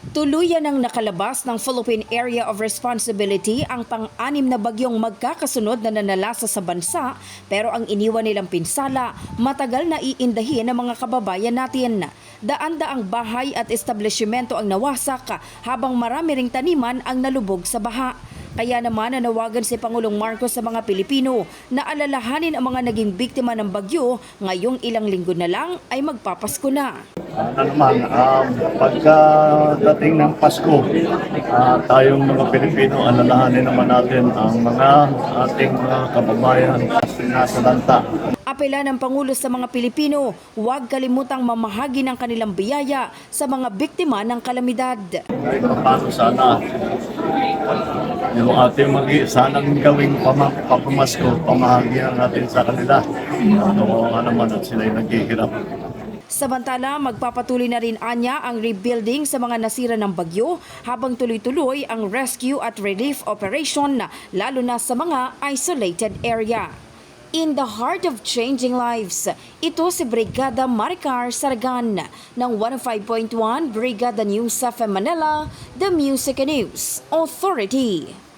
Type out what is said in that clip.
Tuluyan ang nakalabas ng Philippine Area of Responsibility ang pang-anim na bagyong magkakasunod na nanalasa sa bansa, pero ang iniwan nilang pinsala matagal na iindahin ng mga kababayan natin. Daan-daang bahay at establishmento ang nawasak habang marami ring taniman ang nalubog sa baha. Kaya naman nanawagan si Pangulong Marcos sa mga Pilipino na alalahanin ang mga naging biktima ng bagyo ngayong ilang linggo na lang ay magpapasko na. Pagkadating ng Pasko, tayong mga Pilipino, alalahanin naman natin ang mga ating mga kababayan na nasa lanta. Apela ng Pangulo sa mga Pilipino, huwag kalimutang mamahagi ng kanilang biyaya sa mga biktima ng kalamidad. Kahit paano sana yung ating sanang gawing papamasko, pamahagihan natin sa kanila. Ano naman at sila'y naghihirap. Samantala, magpapatuloy na rin anya ang rebuilding sa mga nasira ng bagyo habang tuloy-tuloy ang rescue at relief operation lalo na sa mga isolated area. In the heart of changing lives, ito si Brigada Maricar Saragan ng 105.1 Brigada News FM Manila, The Music and News Authority.